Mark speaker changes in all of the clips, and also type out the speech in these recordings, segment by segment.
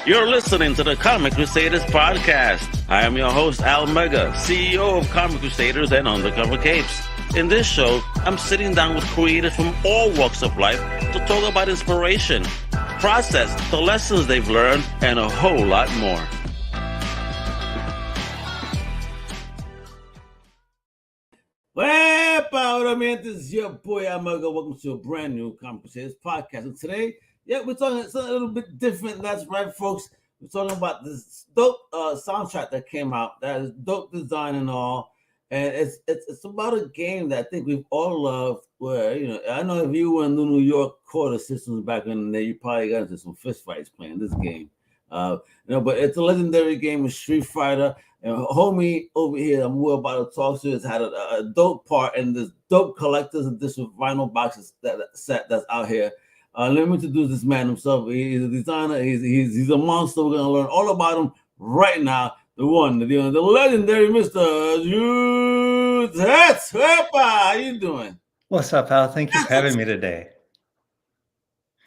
Speaker 1: You're listening to the Comic Crusaders podcast. I am your host, Al Mega, CEO of Comic Crusaders and Undercover Capes. In this show, I'm sitting down with creators from all walks of life to talk about inspiration, process, the lessons they've learned, and a whole lot more. Well, Powder Man, this is your boy Al Mega. Welcome to a brand new Comic Crusaders podcast. And today, we're talking something a little bit different. That's right, folks. We're talking about this dope soundtrack that came out. That is dope design and all. And it's about a game that I think we've all loved. Where, you know, I know if you were in the New York quarter systems back in the day, you probably got into some fist fights playing this game. But it's a legendary game of Street Fighter. And homie over here, I'm more about to talk to, has had a dope part in this dope collector's edition vinyl boxes set that's out here. Let me introduce this man himself. He's a designer. He's a monster. We're gonna learn all about him right now. The one, the legendary Mr. Tetz. How you doing?
Speaker 2: What's up, Al? Thank you for having me today.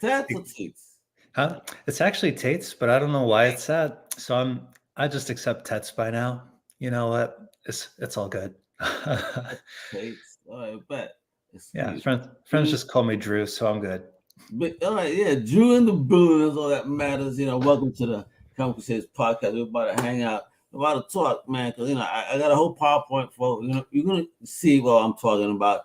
Speaker 1: Tetz or Tetz?
Speaker 2: Huh? It's actually Tetz, but I don't know why it's that. So I just accept Tetz by now. You know what? It's all good.
Speaker 1: Tetz. All right, bet.
Speaker 2: Friends just call me Drew, so I'm good.
Speaker 1: But all right, Drew in the building is all that matters. You know, welcome to the Comic Crusaders podcast. We're about to hang out, we're about to talk, man. Because I got a whole PowerPoint for you're gonna see what I'm talking about,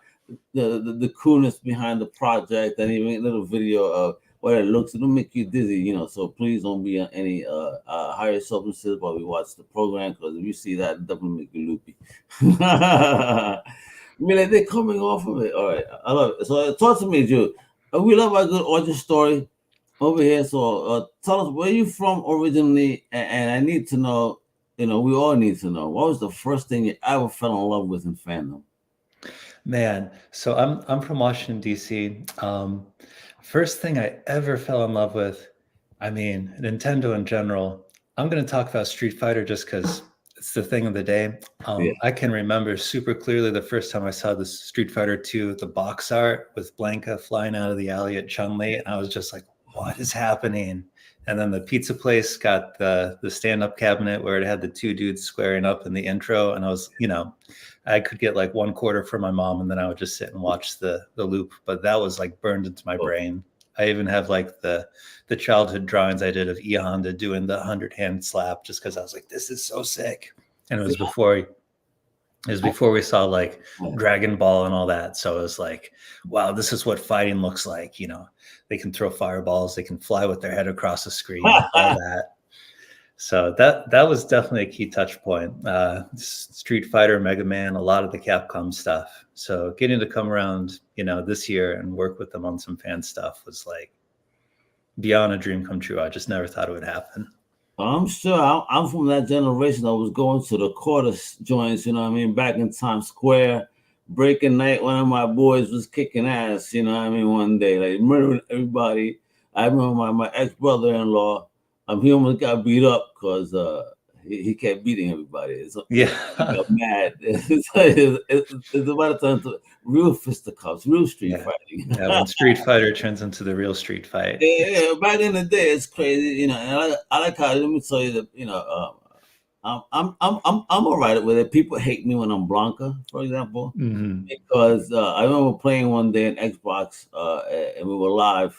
Speaker 1: the coolness behind the project, and even a little video of what it looks. It'll make you dizzy, So please don't be on any higher substances while we watch the program, because if you see that, it definitely make you loopy. I mean, like, they're coming off of it. All right, I love it. So talk to me, Drew. We love our good origin story over here. So tell us where you from originally, and I need to know, we all need to know, what was the first thing you ever fell in love with in fandom?
Speaker 2: Man, so I'm from Washington, D.C. First thing I ever fell in love with, I mean, Nintendo in general. I'm going to talk about Street Fighter just because it's the thing of the day. I can remember super clearly the first time I saw the Street Fighter 2, the box art with Blanka flying out of the alley at Chun-Li, and I was just like, what is happening? And then the pizza place got the stand-up cabinet where it had the two dudes squaring up in the intro, and I was, I could get like one quarter from my mom, and then I would just sit and watch the loop. But that was like burned into my brain. I even have like the childhood drawings I did of E Honda doing the 100-hand slap, just because I was like, this is so sick. And it was before we saw like Dragon Ball and all that. So it was like, wow, this is what fighting looks like. They can throw fireballs, they can fly with their head across the screen, all that. So that was definitely a key touch point. Street Fighter, Mega Man, a lot of the Capcom stuff. So getting to come around, this year and work with them on some fan stuff was like beyond a dream come true. I just never thought it would happen.
Speaker 1: I'm sure. I'm from that generation that was going to the quarter joints, back in Times Square, breaking night. One of my boys was kicking ass, one day, like murdering everybody. I remember my ex-brother-in-law, he almost got beat up because he kept beating everybody. He got mad. It's about time to real fisticuffs, real street fighting.
Speaker 2: When Street Fighter turns into the real street fight.
Speaker 1: Back in the day, it's crazy, And I like how, let me tell you that, I'm all right with it. People hate me when I'm Blanka, for example, because I remember playing one day in Xbox, and we were live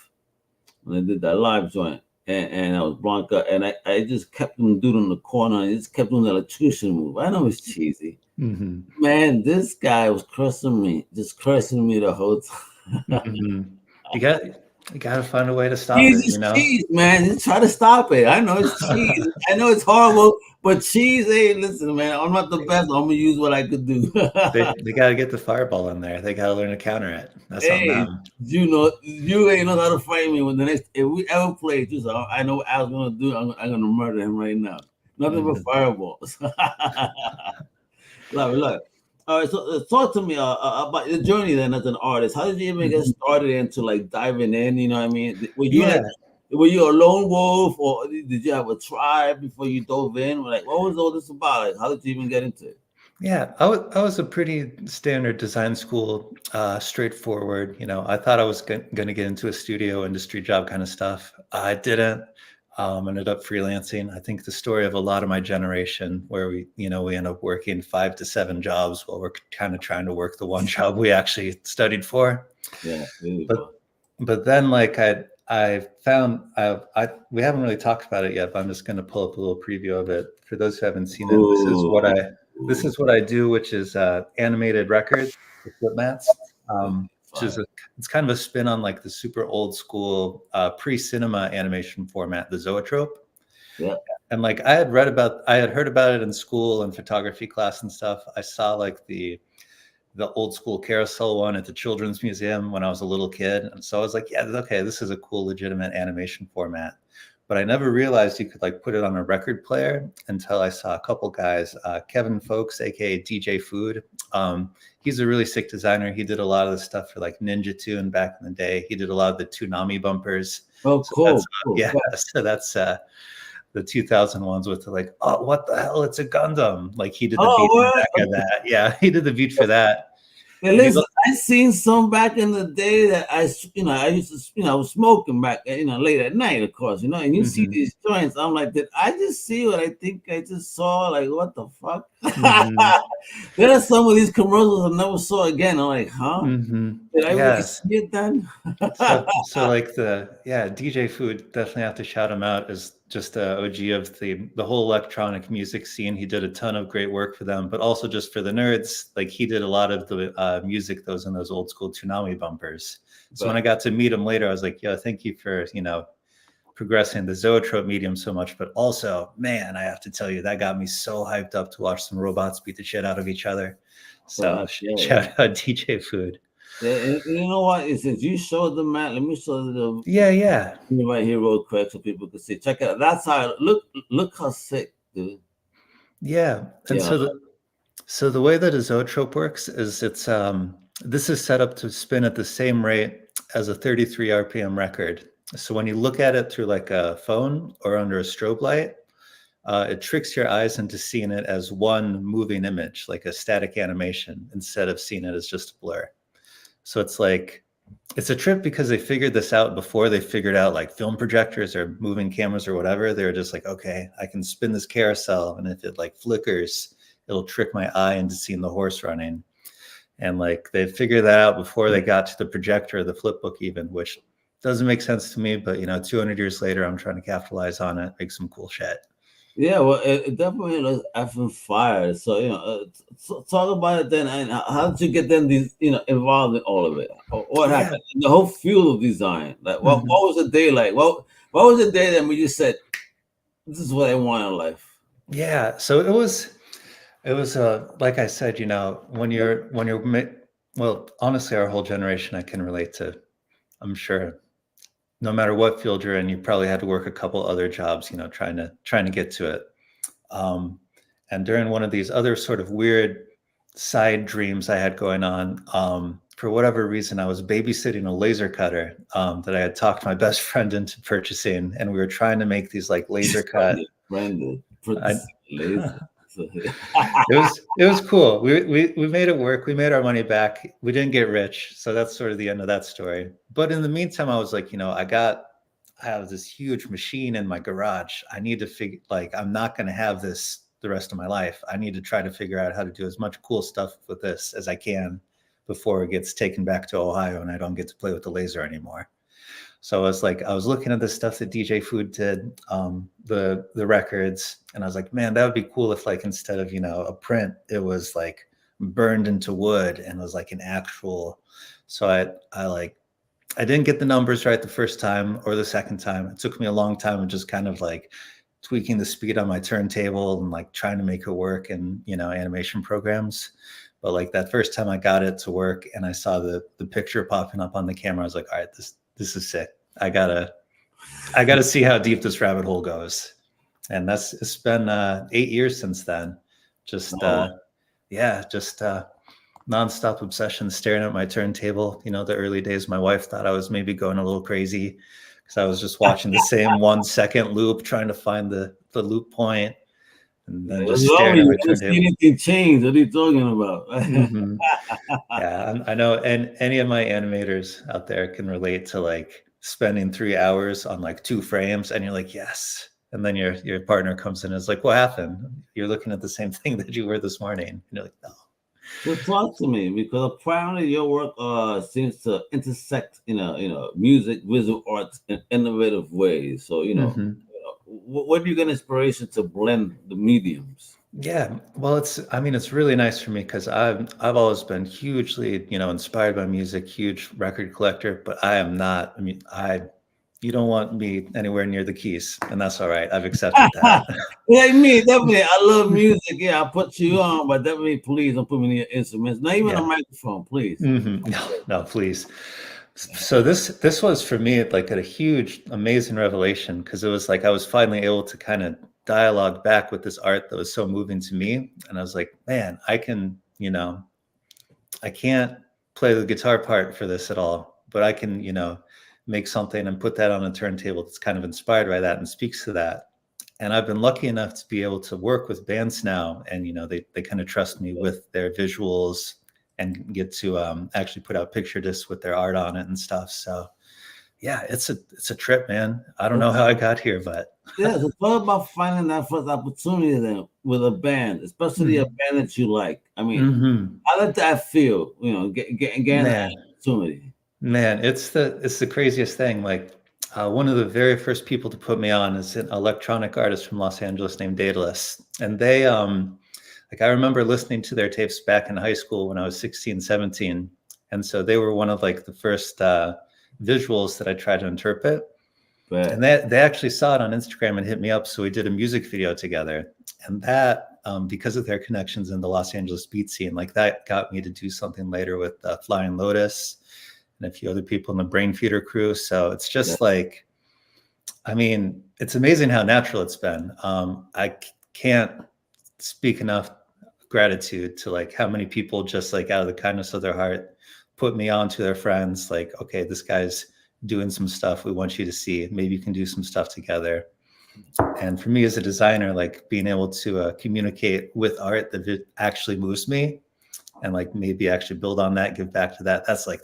Speaker 1: when they did that live joint. And I was Blanka, and I just kept him doing the corner, and he just kept doing the electrocution move. I know it's cheesy. Man, this guy was cursing me the whole time.
Speaker 2: You got to find a way to stop it,
Speaker 1: cheese, man. Just try to stop it. I know it's cheese. I know it's horrible, but cheese, hey, listen, man, I'm not the best. I'm going to use what I could do.
Speaker 2: They got to get the fireball in there. They got to learn to counter it. That's on them.
Speaker 1: You ain't know how to fight me when if we ever play, I know what Al's going to do. I'm going to murder him right now. Nothing but fireballs. Love it. All right, so talk to me about your journey then as an artist. How did you even get started into like diving in? You know what I mean? Were you a lone wolf, or did you have a tribe before you dove in? Like, what was all this about? Like, how did you even get into it?
Speaker 2: Yeah, I was a pretty standard design school, straightforward. I thought I was going to get into a studio industry job kind of stuff. I didn't. Ended up freelancing. I think the story of a lot of my generation, where we end up working 5 to 7 jobs while we're kind of trying to work the one job we actually studied for.
Speaker 1: Yeah, really
Speaker 2: but then like I found we haven't really talked about it yet, but I'm just going to pull up a little preview of it for those who haven't seen it. This is what I do, which is animated records with flip mats. It's kind of a spin on like the super old school pre-cinema animation format, the zoetrope.
Speaker 1: Yeah.
Speaker 2: And like I had heard about it in school and photography class and stuff. I saw like the old school carousel one at the Children's Museum when I was a little kid. And so I was like, yeah, okay, this is a cool, legitimate animation format. But I never realized you could like put it on a record player until I saw a couple guys, Kevin Folks, aka DJ Food. He's a really sick designer. He did a lot of the stuff for like Ninja Tune back in the day. He did a lot of the Toonami bumpers.
Speaker 1: Oh, so cool.
Speaker 2: Yeah, so that's the 2000 ones with the like, oh, what the hell? It's a Gundam. Like he did the beat back of that. Yeah, he did the beat for that.
Speaker 1: Hey, listen, I seen some back in the day that I used to, I was smoking back, late at night, of course, and you see these joints. I'm like, did I just see what I think I just saw? Like, what the fuck? There are some of these commercials I never saw again. I'm like, huh? Did I really see it then?
Speaker 2: so like DJ Food, definitely have to shout him out as just a OG of the whole electronic music scene. He did a ton of great work for them, but also just for the nerds, like he did a lot of the music those in those old school Toonami bumpers. So when I got to meet him later, I was like, yo, thank you for, progressing the zoetrope medium so much, but also, man, I have to tell you, that got me so hyped up to watch some robots beat the shit out of each other. So shout out DJ Food.
Speaker 1: Yeah, you know what? Since you showed the mat, let me show the right here real quick so people can see. Check it out. That's how look how sick, dude.
Speaker 2: Yeah. And so the way that a zoetrope works is it's this is set up to spin at the same rate as a 33 RPM record. So when you look at it through like a phone or under a strobe light, it tricks your eyes into seeing it as one moving image, like a static animation, instead of seeing it as just a blur. So it's a trip because they figured this out before they figured out like film projectors or moving cameras or whatever. They were just like, okay, I can spin this carousel, and if it like flickers, it'll trick my eye into seeing the horse running. And like they figured that out before they got to the projector or the flip book even, which doesn't make sense to me. But 200 years later, I'm trying to capitalize on it, make some cool shit.
Speaker 1: Yeah, well, it definitely was effing fire. So, talk about it then. And how did you get then involved in all of it? What happened? The whole field of design. Like, what was the day like? What was the day that when you said, "This is what I want in life"?
Speaker 2: Yeah, so it was like I said, when you're well, honestly, our whole generation, I can relate to. I'm sure. No matter what field you're in, you probably had to work a couple other jobs, trying to get to it. And during one of these other sort of weird side dreams I had going on, for whatever reason, I was babysitting a laser cutter that I had talked my best friend into purchasing, and we were trying to make these like laser cut. It was cool. We made it work. We made our money back. We didn't get rich, so that's sort of the end of that story. But in the meantime, I was like, I have this huge machine in my garage. I need to figure, like, I'm not going to have this the rest of my life. I need to try to figure out how to do as much cool stuff with this as I can before it gets taken back to Ohio and I don't get to play with the laser anymore. So I was looking at the stuff that DJ Food did, the records, and I was like, man, that would be cool if like instead of a print, it was like burned into wood and was like an actual. So I didn't get the numbers right the first time or the second time. It took me a long time of just kind of like tweaking the speed on my turntable and like trying to make it work in animation programs. But like that first time I got it to work and I saw the picture popping up on the camera, I was like, all right, this is sick. I gotta see how deep this rabbit hole goes. And it's been 8 years since then. Just nonstop obsession, staring at my turntable. The early days, my wife thought I was maybe going a little crazy because I was just watching the same 1 second loop, trying to find the loop point, and then just staring at my turntable.
Speaker 1: Anything change? What are you talking about?
Speaker 2: Yeah, I know, and any of my animators out there can relate to like spending 3 hours on like 2 frames, and you're like, yes. And then your partner comes in and is like, what happened? You're looking at the same thing that you were this morning. And you're like, no.
Speaker 1: So talk to me, because apparently your work seems to intersect, music, visual arts in innovative ways. So what do you get inspiration to blend the mediums?
Speaker 2: Yeah, well, it's really nice for me because I've always been hugely, inspired by music, huge record collector, but I am not. You don't want me anywhere near the keys, and that's all right. I've accepted that.
Speaker 1: Like me, definitely. I love music. Yeah, I'll put you on, but definitely, please don't put me near instruments. Not even a microphone, please.
Speaker 2: No, please. So this was for me like a huge, amazing revelation, because it was like I was finally able to kind of dialogue back with this art that was so moving to me, and I was like, man, I can't play the guitar part for this at all, but I can, make something and put that on a turntable that's kind of inspired by that and speaks to that. And I've been lucky enough to be able to work with bands now, and they kind of trust me with their visuals and get to actually put out picture discs with their art on it and stuff. So yeah, it's a trip, man. I don't know how I got here, but
Speaker 1: yeah, it's all about finding that first opportunity then with a band, especially a band that you like. I mean, how did that feel? Getting that opportunity.
Speaker 2: Man, it's the craziest thing. Like one of the very first people to put me on is an electronic artist from Los Angeles named Daedalus, and they like I remember listening to their tapes back in high school when I was 16, 17, and so they were one of like the first visuals that I tried to interpret. And they actually saw it on Instagram and hit me up, so we did a music video together. And that, because of their connections in the Los Angeles beat scene, like that got me to do something later with Flying Lotus and a few other people in the Brain Feeder crew. So it's just like, I mean, it's amazing how natural it's been. I can't speak enough gratitude to like how many people just like out of the kindness of their heart put me on to their friends. Like, okay, this guy's doing some stuff we want you to see. Maybe you can do some stuff together. And for me as a designer, like being able to communicate with art that it actually moves me and like maybe actually build on that, give back to that. That's like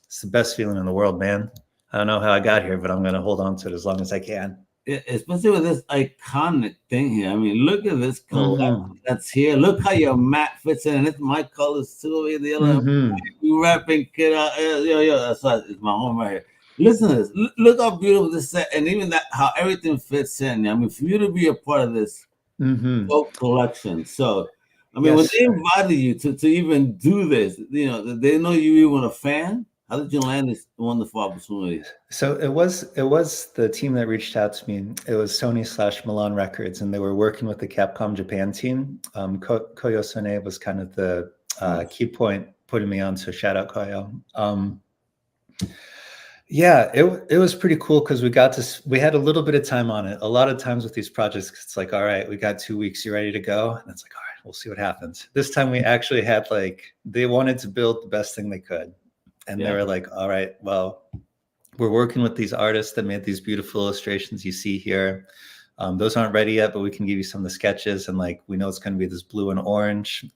Speaker 2: it's the best feeling in the world, man. I don't know how I got here, but I'm going to hold on to it as long as I can.
Speaker 1: Yeah, especially with this iconic thing here. I mean, look at this color that's here. Look how your mat fits in. And it's my colors too. The other rapping kid out. Yo, that's right. It's my home right here. Listen to this. Look how beautiful this set, and even that how everything fits in. I mean, for you to be a part of this collection. So, I mean, when they invited you to even do this, they know you even a fan. How did you land this wonderful opportunity?
Speaker 2: So it was the team that reached out to me. It was Sony / Milan Records, and they were working with the Capcom Japan team. Koyo Sone was kind of the key point putting me on. So shout out Koyo. Yeah, it was pretty cool because we had a little bit of time on it. A lot of times with these projects, it's like, all right, we got 2 weeks, you ready to go? And it's like, all right, we'll see what happens. This time we actually had they wanted to build the best thing they could. And they were like, all right, well, we're working with these artists that made these beautiful illustrations you see here. Those aren't ready yet, but we can give you some of the sketches. And we know it's going to be this blue and orange.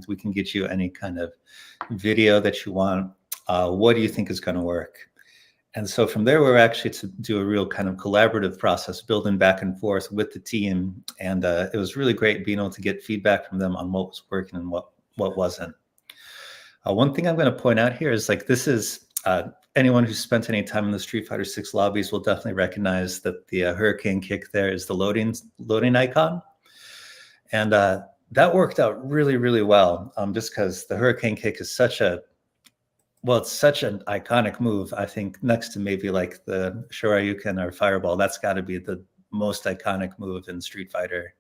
Speaker 2: We can get you any kind of video that you want. What do you think is going to work? And so from there, we were actually to do a real kind of collaborative process, building back and forth with the team. And it was really great being able to get feedback from them on what was working and what wasn't. One thing I'm going to point out here is this is anyone who's spent any time in the Street Fighter 6 lobbies will definitely recognize that the hurricane kick there is the loading icon. And that worked out really, really well, just because the hurricane kick is it's such an iconic move. I think next to maybe the Shoryuken or Fireball, that's got to be the most iconic move in Street Fighter.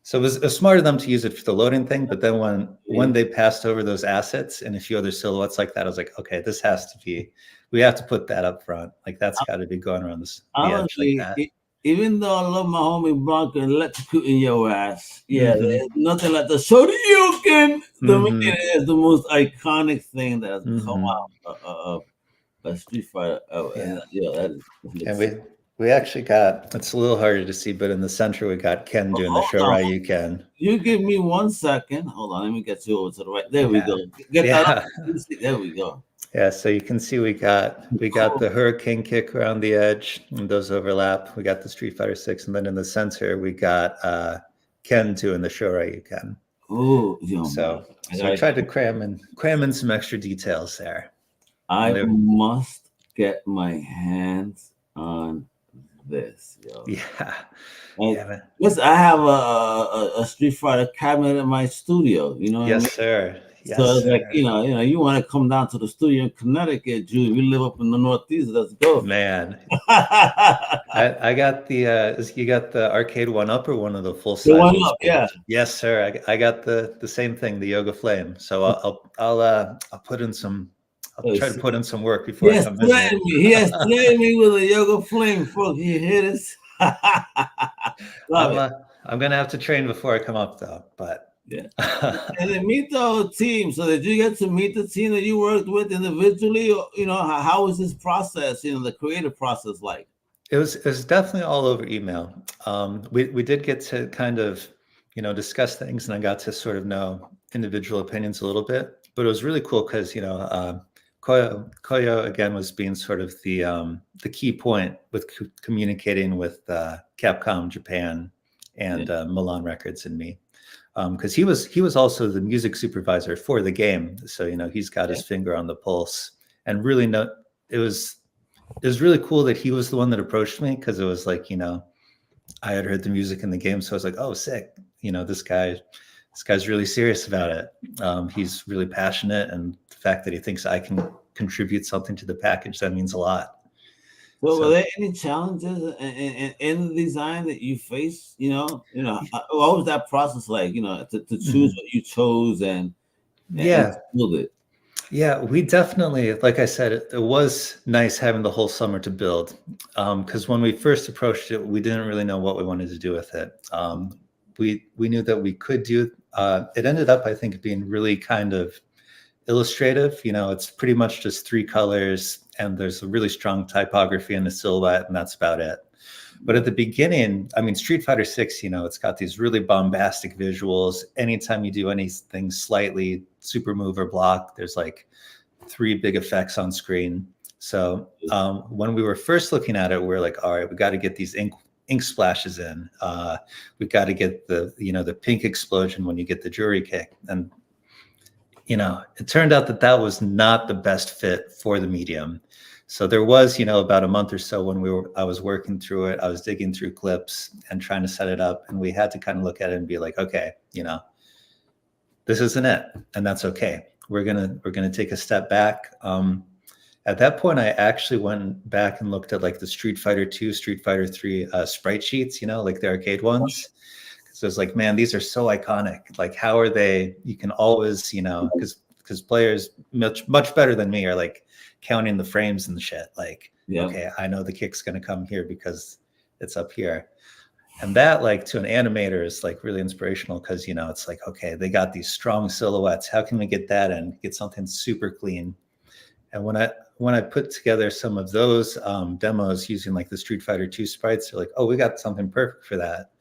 Speaker 2: So it was smart of them to use it for the loading thing. But then when they passed over those assets and a few other silhouettes like that, I was like, okay, this has to be, we have to put that up front. That's got to be going around the edge like that.
Speaker 1: Even though I love my homie Blanca electrocuting your ass, there's nothing like the Shoryuken. Is the most iconic thing that has come out of Street Fighter.
Speaker 2: And we actually got, it's a little harder to see, but in the center we got Ken doing the Shoryuken.
Speaker 1: You give me 1 second. Hold on, let me get you over to the right. There we go. Get that up. There we go.
Speaker 2: Yeah, so you can see we got the Hurricane kick around the edge, and those overlap. We got the Street Fighter 6, and then in the center we got Ken doing the Shoryu Ken.
Speaker 1: Oh, yo,
Speaker 2: So
Speaker 1: man.
Speaker 2: we tried to cram in some extra details there.
Speaker 1: I must get my hands on this, yo.
Speaker 2: Yeah.
Speaker 1: Man. Listen, I have a Street Fighter cabinet in my studio. You know what I mean?
Speaker 2: Sir. Yes,
Speaker 1: so
Speaker 2: sir.
Speaker 1: Like you want to come down to the studio in Connecticut, Jude? We live up in the Northeast. Let's go,
Speaker 2: man. I got the you got the arcade one up or one of the full size
Speaker 1: ones? Up, yeah.
Speaker 2: Yes, sir. I got the same thing, the Yoga Flame. So I'll put in some. I'll try to put in some work before I come visit.
Speaker 1: He has threatened me with a Yoga Flame, folks. You hear this?
Speaker 2: I'm gonna have to train before I come up though, but
Speaker 1: yeah. And then meet the whole team. So did you get to meet the team that you worked with individually? Or, how was this process? The creative process like?
Speaker 2: It was definitely all over email. We did get to kind of discuss things, and I got to sort of know individual opinions a little bit. But it was really cool because Koyo again was being sort of the key point with communicating with Capcom Japan and Milan Records and me, because he was also the music supervisor for the game, so he's got his finger on the pulse. And really, it was really cool that he was the one that approached me, because it was like I had heard the music in the game, so I was like, oh, sick, this guy's really serious about it. He's really passionate, and the fact that he thinks I can contribute something to the package, that means a lot.
Speaker 1: So were there any challenges in the design that you faced? What was that process like? To choose what you chose and build it.
Speaker 2: Yeah, we definitely, like I said, it was nice having the whole summer to build, because when we first approached it, we didn't really know what we wanted to do with it. We knew that we could do it. Ended up, I think, being really kind of illustrative. It's pretty much just 3 colors, and there's a really strong typography in the silhouette, and that's about it. But at the beginning, I mean, Street Fighter 6, it's got these really bombastic visuals. Anytime you do anything slightly super move or block, there's like 3 big effects on screen. So when we were first looking at it, we're like, all right, we got to get these ink splashes in. We got to get the pink explosion when you get the jury kick. And it turned out that was not the best fit for the medium. So there was, about a month or so when I was working through it, I was digging through clips and trying to set it up, and we had to kind of look at it and be like, okay, this isn't it, and that's okay. We're gonna take a step back. At that point, I actually went back and looked at like the Street Fighter 2, Street Fighter 3 sprite sheets, like the arcade ones. So it's like, man, these are so iconic. Like, how are they? You can always, because players much better than me are like counting the frames and the shit. Like, okay, I know the kick's gonna come here because it's up here. And that, like, to an animator is like really inspirational, because it's like, okay, they got these strong silhouettes. How can we get that and get something super clean? And when I put together some of those demos using like the Street Fighter 2 sprites, they're like, oh, we got something perfect for that.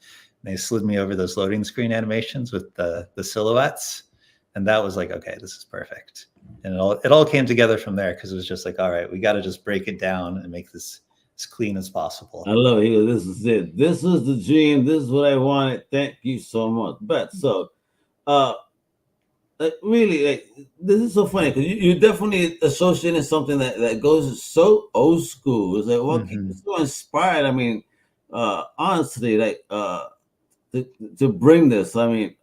Speaker 2: And they slid me over those loading screen animations with the silhouettes, and that was like, okay, this is perfect. And it all came together from there, because it was just like, all right, we got to just break it down and make this as clean as possible.
Speaker 1: I love it. This is it. This is the dream. This is what I wanted. Thank you so much. But so, really, like, this is so funny, because you definitely associating something that goes so old school. It's like, well, it's so inspired. I mean, honestly, like, to bring this, I mean,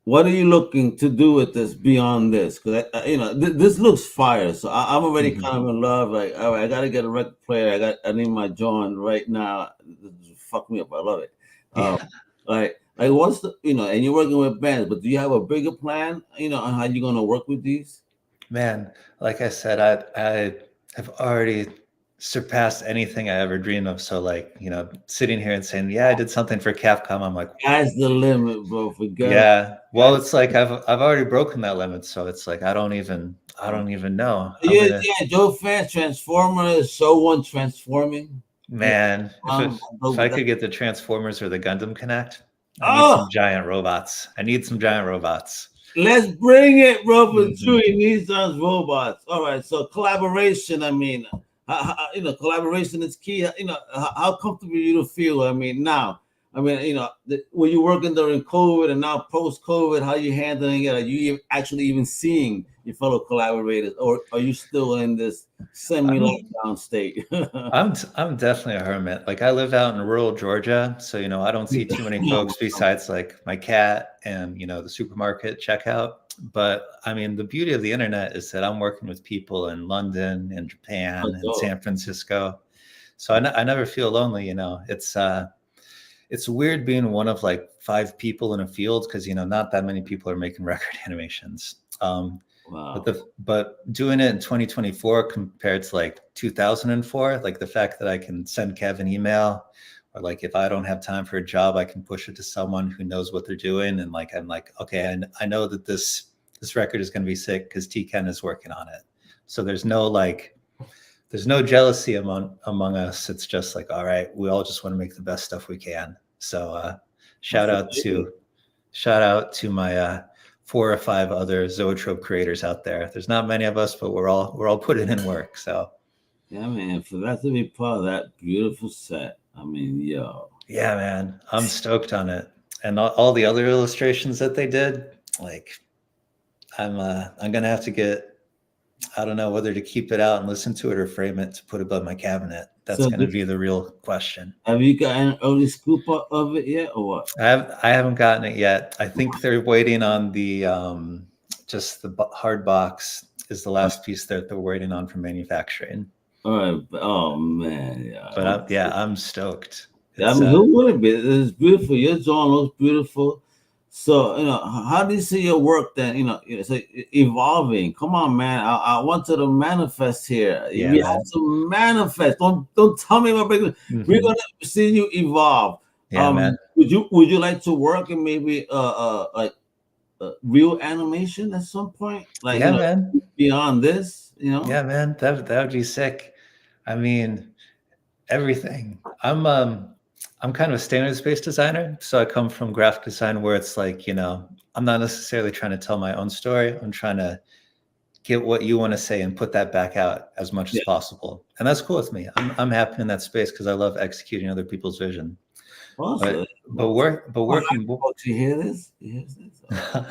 Speaker 1: what are you looking to do with this beyond this? Because this looks fire. So I'm already kind of in love. Like, all right, I got to get a record player. I need my John right now. Fuck me up. I love it. Like what's the and you're working with bands, but do you have a bigger plan? On how you're gonna work with these?
Speaker 2: Man, like I said, I have already surpassed anything I ever dreamed of. So, like, sitting here and saying, yeah, I did something for Capcom, I'm like,
Speaker 1: that's the limit, bro. Forget.
Speaker 2: Yeah. Well, it's like I've already broken that limit, so it's like I don't even know.
Speaker 1: Yeah, Joe fans, Transformers, so one transforming.
Speaker 2: Man, if I could get the Transformers or the Gundam Connect, I need some giant robots.
Speaker 1: Let's bring it, bro, for Chewy Nissan's robots. All right, so collaboration. I mean, collaboration is key. How comfortable you feel. I mean, now. I mean, when you're working during COVID and now post-COVID, how you handling it? Are you actually even seeing your fellow collaborators, or are you still in this semi-lockdown state?
Speaker 2: I'm definitely a hermit. Like I live out in rural Georgia, so I don't see too many folks besides like my cat and the supermarket checkout. But I mean, the beauty of the internet is that I'm working with people in London and Japan and San Francisco, so I never feel lonely. It's weird being one of like 5 people in a field because not that many people are making record animations.
Speaker 1: Wow.
Speaker 2: But doing it in 2024 compared to like 2004, like the fact that I can send Kev an email, or like if I don't have time for a job, I can push it to someone who knows what they're doing, and like I'm like, okay, and I know that this record is going to be sick because T-Ken is working on it. So there's no jealousy among us. It's just like, all right, we all just want to make the best stuff we can. So shout out to my 4 or 5 other Zoetrope creators out there. There's not many of us, but we're all putting in work. So
Speaker 1: yeah, man, for that to be part of that beautiful set. I mean, yo.
Speaker 2: Yeah, man, I'm stoked on it. And all the other illustrations that they did, like I'm gonna have to get, I don't know whether to keep it out and listen to it or frame it to put above my cabinet. That's going to be the real question.
Speaker 1: Have you got an early scoop of it yet, or what?
Speaker 2: I haven't gotten it yet. I think they're waiting on the just the hard box is the last piece that they're waiting on for manufacturing.
Speaker 1: All right. Oh man, yeah.
Speaker 2: But I'm stoked.
Speaker 1: I mean, who wouldn't be? It's beautiful. Your drawing looks beautiful. So, how do you see your work then? It's evolving. Come on, man. I want to manifest here.
Speaker 2: Yeah,
Speaker 1: you have to manifest. Don't tell me about big. We're gonna see you evolve.
Speaker 2: Yeah, man.
Speaker 1: Would you like to work in maybe real animation at some point? Like,
Speaker 2: yeah, man.
Speaker 1: Beyond this,
Speaker 2: Yeah, man. That would be sick. I mean, everything. I'm kind of a standards-based designer, so I come from graphic design where it's like, I'm not necessarily trying to tell my own story. I'm trying to get what you want to say and put that back out as much as possible, and that's cool with me. I'm happy in that space because I love executing other people's vision.
Speaker 1: Awesome.
Speaker 2: But working.
Speaker 1: Do you hear this?
Speaker 2: But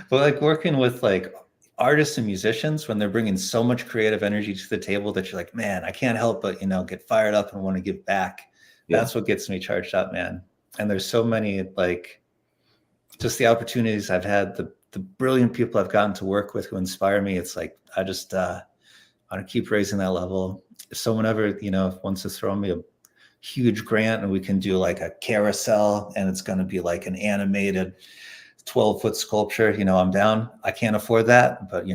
Speaker 2: like working with like artists and musicians when they're bringing so much creative energy to the table that you're like, man, I can't help but get fired up and want to give back. That's what gets me charged up, man. And there's so many, like, just the opportunities I've had, the brilliant people I've gotten to work with who inspire me. It's like, I just want to keep raising that level. If someone ever, wants to throw me a huge grant and we can do like a carousel and it's going to be like an animated 12-foot sculpture, I'm down. I can't afford that, but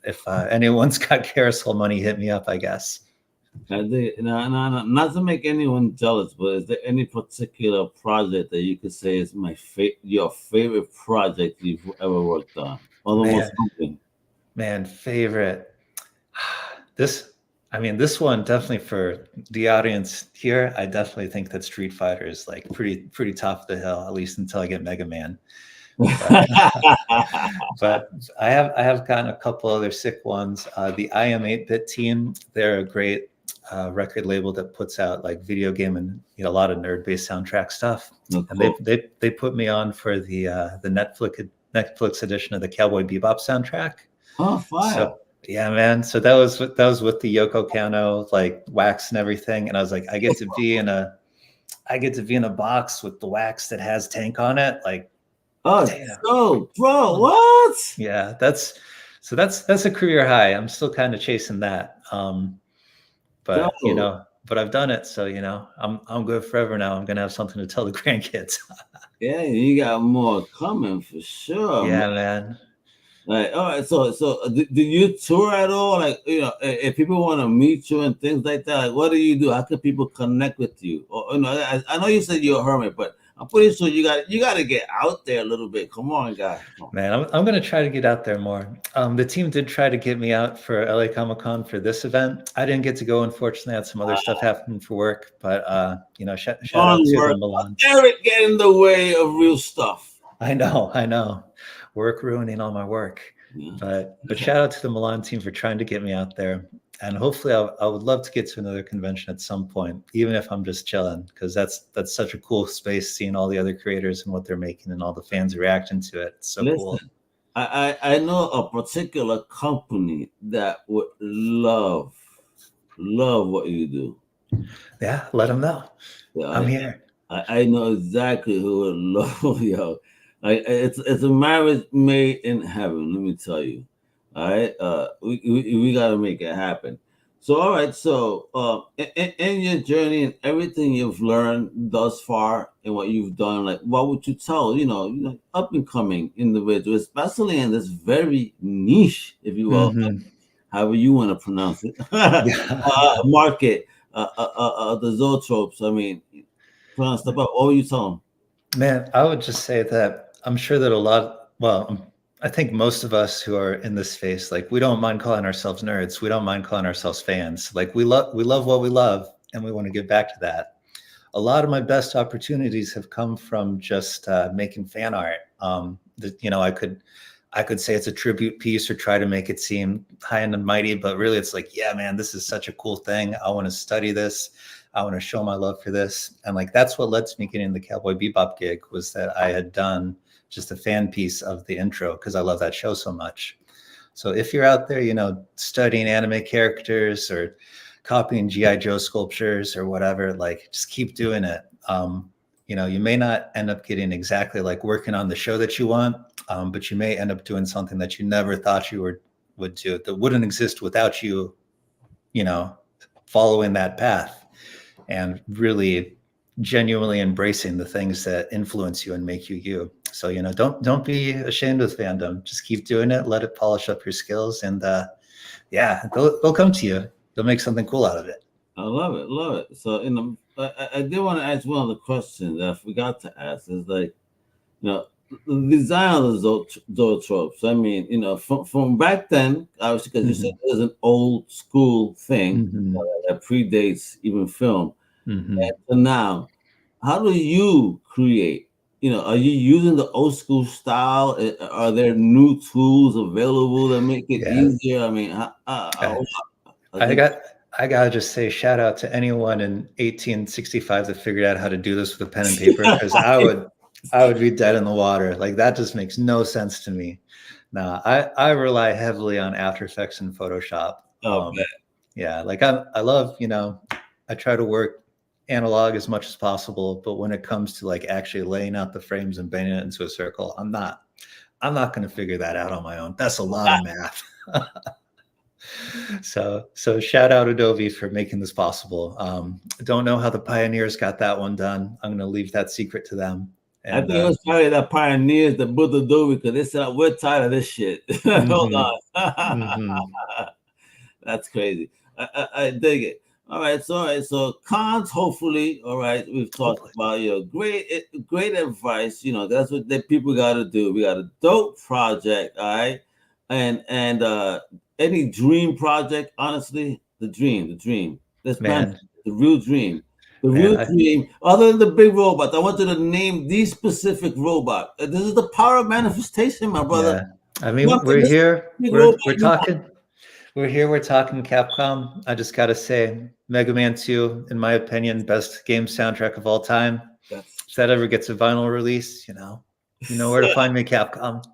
Speaker 2: if anyone's got carousel money, hit me up, I guess.
Speaker 1: Not to make anyone jealous, but is there any particular project that you could say is your favorite project you've ever worked on?
Speaker 2: Man, favorite. This one definitely for the audience here. I definitely think that Street Fighter is like pretty top of the hill, at least until I get Mega Man. But I have gotten a couple other sick ones. The I Am 8-Bit team, they're a great record label that puts out like video game and a lot of nerd-based soundtrack stuff.
Speaker 1: Oh,
Speaker 2: and
Speaker 1: cool.
Speaker 2: they put me on for the Netflix edition of the Cowboy Bebop soundtrack.
Speaker 1: Oh, fire!
Speaker 2: So, yeah, man. So that was with the Yoko Kanno like wax and everything, and I was like, I get to be in a box with the wax that has Tank on it. Like,
Speaker 1: oh, so bro, what?
Speaker 2: Yeah, that's a career high. I'm still kind of chasing that. But but I've done it, so I'm good forever now. I'm gonna have something to tell the grandkids.
Speaker 1: Yeah, you got more coming for sure.
Speaker 2: Yeah, man.
Speaker 1: Like, all right, so do you tour at all? Like, if people want to meet you and things like that, like, what do you do? How can people connect with you? Or I know you said you're a hermit, but I'm pretty sure you got to get out there a little bit. Come on, guys.
Speaker 2: Man, I'm gonna try to get out there more. The team did try to get me out for LA Comic-Con for this event. I didn't get to go, unfortunately. I had some other stuff happening for work, but shout out to Milan.
Speaker 1: Eric get in the way of real stuff.
Speaker 2: I know. Work ruining all my work.
Speaker 1: Yeah.
Speaker 2: But shout out to the Milan team for trying to get me out there. And hopefully I would love to get to another convention at some point, even if I'm just chilling, because that's such a cool space, seeing all the other creators and what they're making and all the fans reacting to it. It's so
Speaker 1: Listen,
Speaker 2: cool.
Speaker 1: I know a particular company that would love what you do.
Speaker 2: Yeah, let them know.
Speaker 1: Yeah,
Speaker 2: I'm here.
Speaker 1: I know exactly who would love yo. It's a marriage made in heaven. Let me tell you. All right, we got to make it happen. So all right, so in your journey and everything you've learned thus far and what you've done, like what would you tell up and coming individuals, especially in this very niche, if you will,
Speaker 2: Hmm.
Speaker 1: however you want to pronounce it,
Speaker 2: Yeah.
Speaker 1: market, the zoetropes. I mean, trying to step up. What would you tell them?
Speaker 2: Man, I would just say that I'm sure that I think most of us who are in this space, like we don't mind calling ourselves nerds. We don't mind calling ourselves fans. Like we love what we love and we want to give back to that. A lot of my best opportunities have come from just making fan art. I could say it's a tribute piece or try to make it seem high and mighty, but really it's like, yeah, man, this is such a cool thing. I want to study this. I want to show my love for this. And like, that's what led to me getting the Cowboy Bebop gig, was that I had done just a fan piece of the intro because I love that show so much. So if you're out there, studying anime characters or copying GI Joe sculptures or whatever, like just keep doing it. You may not end up getting exactly like working on the show that you want, but you may end up doing something that you never thought would do, that wouldn't exist without you, following that path and really genuinely embracing the things that influence you and make you you. So, don't be ashamed of fandom. Just keep doing it. Let it polish up your skills, and they'll come to you. They'll make something cool out of it.
Speaker 1: I love it, love it. So, I did want to ask one of the questions that I forgot to ask. Is like, the design of the zoetropes. I mean, from back then, obviously, because you said
Speaker 2: Mhm.
Speaker 1: it was an old school thing
Speaker 2: Mhm.
Speaker 1: that predates even film. And
Speaker 2: Mhm.
Speaker 1: so now, how do you create? Are you using the old school style? Are there new tools available that make it
Speaker 2: Yeah.
Speaker 1: easier? I mean,
Speaker 2: Yeah.
Speaker 1: I
Speaker 2: I
Speaker 1: think
Speaker 2: got I gotta just say shout out to anyone in 1865 that figured out how to do this with a pen and paper, because I would be dead in the water. Like that just makes no sense to me. Now I rely heavily on After Effects and Photoshop.
Speaker 1: oh,
Speaker 2: Yeah, like I love, I try to work analog as much as possible, but when it comes to like actually laying out the frames and bending it into a circle, I'm not going to figure that out on my own. That's a lot of math. So shout out Adobe for making this possible. Don't know how the pioneers got that one done. I'm going to leave that secret to them.
Speaker 1: I
Speaker 2: And
Speaker 1: think it was probably the pioneers that built Adobe because they said we're tired of this shit. Hold
Speaker 2: mhm,
Speaker 1: on,
Speaker 2: mhm.
Speaker 1: that's crazy. I dig it. All right, so cons. Hopefully, all right. We've talked
Speaker 2: Hopefully,
Speaker 1: about great advice. That's what the people got to do. We got a dope project, all right, and any dream project. Honestly, the dream. Let's plan
Speaker 2: man,
Speaker 1: the real dream. The
Speaker 2: man.
Speaker 1: real dream, other than the big robots, I want you to name these specific robot. This is the power of manifestation, my brother.
Speaker 2: Yeah. I mean,
Speaker 1: Nothing.
Speaker 2: we're
Speaker 1: This
Speaker 2: here.
Speaker 1: big
Speaker 2: We're
Speaker 1: robot
Speaker 2: we're
Speaker 1: you want.
Speaker 2: talking. We're here. We're talking Capcom. I just gotta say, Mega Man 2, in my opinion, best game soundtrack of all time.
Speaker 1: That's
Speaker 2: If that ever gets a vinyl release, you know where to find me, Capcom.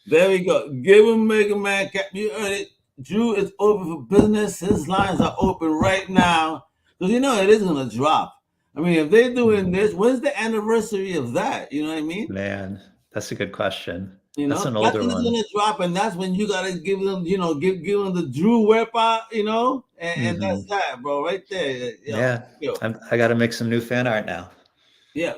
Speaker 1: there we go. Give him Mega Man Cap. You heard it. Drew is open for business. His lines are open right now because it is gonna drop. I mean, if they're doing this, when's the anniversary of that? You know what I mean?
Speaker 2: Man, that's a good question. That's an
Speaker 1: That's
Speaker 2: older
Speaker 1: when it's
Speaker 2: one.
Speaker 1: gonna drop, and that's when you gotta give them, give them the Drew whip out, and
Speaker 2: Hmm.
Speaker 1: that's that, bro, right there.
Speaker 2: Yeah,
Speaker 1: Yo,
Speaker 2: I got to make some new fan art now.
Speaker 1: yeah,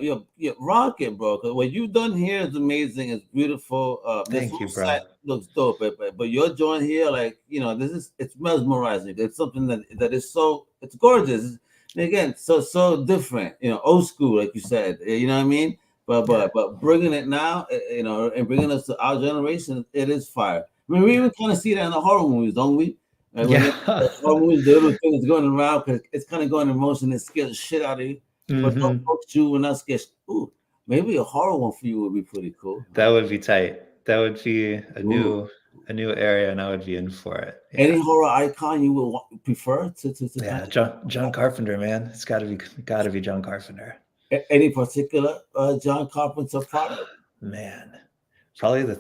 Speaker 1: rock it, bro. Because what you've done here is amazing. It's beautiful. This
Speaker 2: Thank
Speaker 1: whole
Speaker 2: you,
Speaker 1: site
Speaker 2: bro.
Speaker 1: looks dope, but your joint here, like it's mesmerizing. It's something that is so it's gorgeous. And again, so different. Old school, like you said. You know what I mean? But
Speaker 2: Yeah,
Speaker 1: bringing it now, and bringing us to our generation, it is fire. I mean, we
Speaker 2: yeah,
Speaker 1: even kind of see that in the horror movies, don't we? Like when the horror
Speaker 2: yeah.
Speaker 1: movies, the little thing is going around because it's kind of going in motion and scares the shit out of you. But those
Speaker 2: Hmm.
Speaker 1: folks, you will not scared. Ooh, Maybe a horror one for you would be pretty cool.
Speaker 2: That would be tight. That would be a new area, and I would be in for it. Yeah.
Speaker 1: Any horror icon you would prefer to
Speaker 2: Yeah, John Carpenter, man. It's got to be John Carpenter.
Speaker 1: Any particular John Carpenter product?
Speaker 2: Man, probably the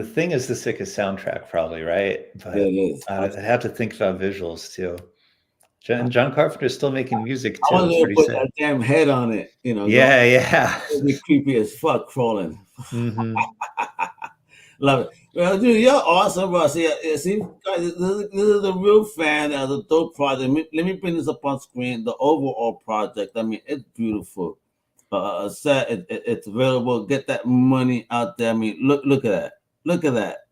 Speaker 2: Thing is the sickest soundtrack, probably, right? But
Speaker 1: it is.
Speaker 2: I'd have to think about visuals too. John Carpenter's still making music too.
Speaker 1: I want to put that damn head on it, you know.
Speaker 2: Yeah.
Speaker 1: It'd be creepy as fuck crawling.
Speaker 2: Mm-hmm.
Speaker 1: Love it. Well, dude, you're awesome, bro. See, guys, this is a real fan of the dope project. Let me bring this up on screen. The overall project. I mean, it's beautiful. It's available. Get that money out there. I mean, look at that. Look at that.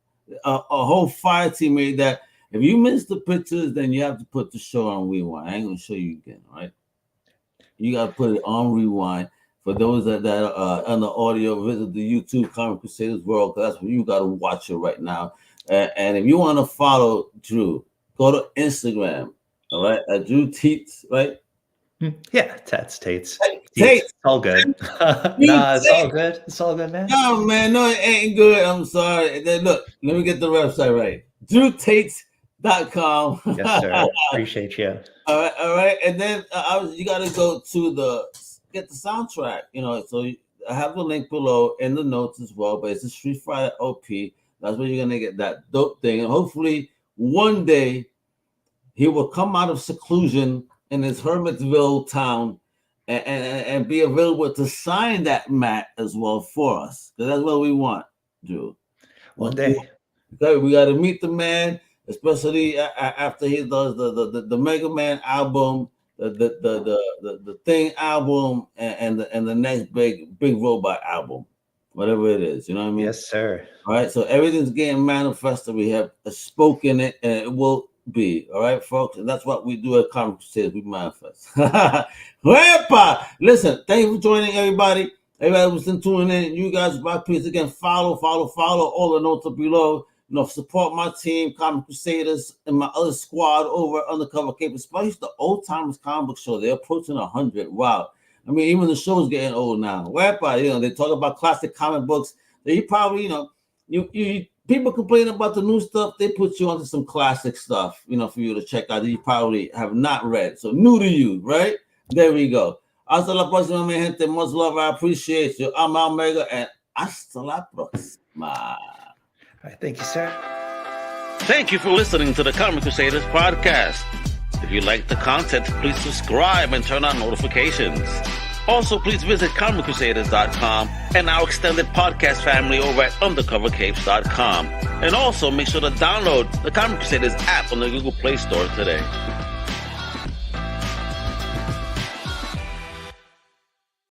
Speaker 1: A whole fire team made that. If you miss the pictures, then you have to put the show on rewind. I ain't gonna show you again, right? You gotta put it on rewind. For those that are on the audio, visit the YouTube Comic Crusaders World, because that's where you gotta watch it right now. And if you want to follow Drew, go to Instagram. All right, Drew Tetz, right?
Speaker 2: Yeah, Tetz.
Speaker 1: Tetz.
Speaker 2: It's all good. It's all good. It's all good, man.
Speaker 1: No, man, no, it ain't good. I'm sorry. Then look, let me get the website right. DrewTetz.com.
Speaker 2: Yes, sir. Appreciate you.
Speaker 1: All right. And then you got to go to get the soundtrack. You know, so I have the link below in the notes as well. But it's a Street Fighter OP. That's where you're gonna get that dope thing. And hopefully, one day he will come out of seclusion in his Hermitsville town and be available to sign that mat as well for us. Because that's what we want, Drew.
Speaker 2: One day.
Speaker 1: We got to meet the man, especially after he does the Mega Man album, the Thing album, and the next big robot album, whatever it is. You know what I mean?
Speaker 2: Yes, sir.
Speaker 1: All right. So everything's getting manifested. We have spoken it, and it will be. All right, folks. And that's what we do at Comic Crusaders. We manifest. Listen, thank you for joining, everybody. Everybody who's been tuning in. You guys, please again follow. All the notes are below. You know, support my team, Comic Crusaders, and my other squad over Undercover Cape, especially the Old Timers Comic Book Show. They're approaching 100. Wow. I mean, even the show's getting old now. They talk about classic comic books. They probably, you people complain about the new stuff. They put you onto some classic stuff, for you to check out that you probably have not read. So new to you, right? There we go. Hasta la próxima, mi gente. Much love. I appreciate you. I'm Omega, and hasta la próxima.
Speaker 2: All right, thank you, sir.
Speaker 3: Thank you for listening to the Comic Crusaders podcast. If you like the content, please subscribe and turn on notifications. Also, please visit comiccrusaders.com and our extended podcast family over at undercovercapes.com. And also, make sure to download the Comic Crusaders app on the Google Play Store today.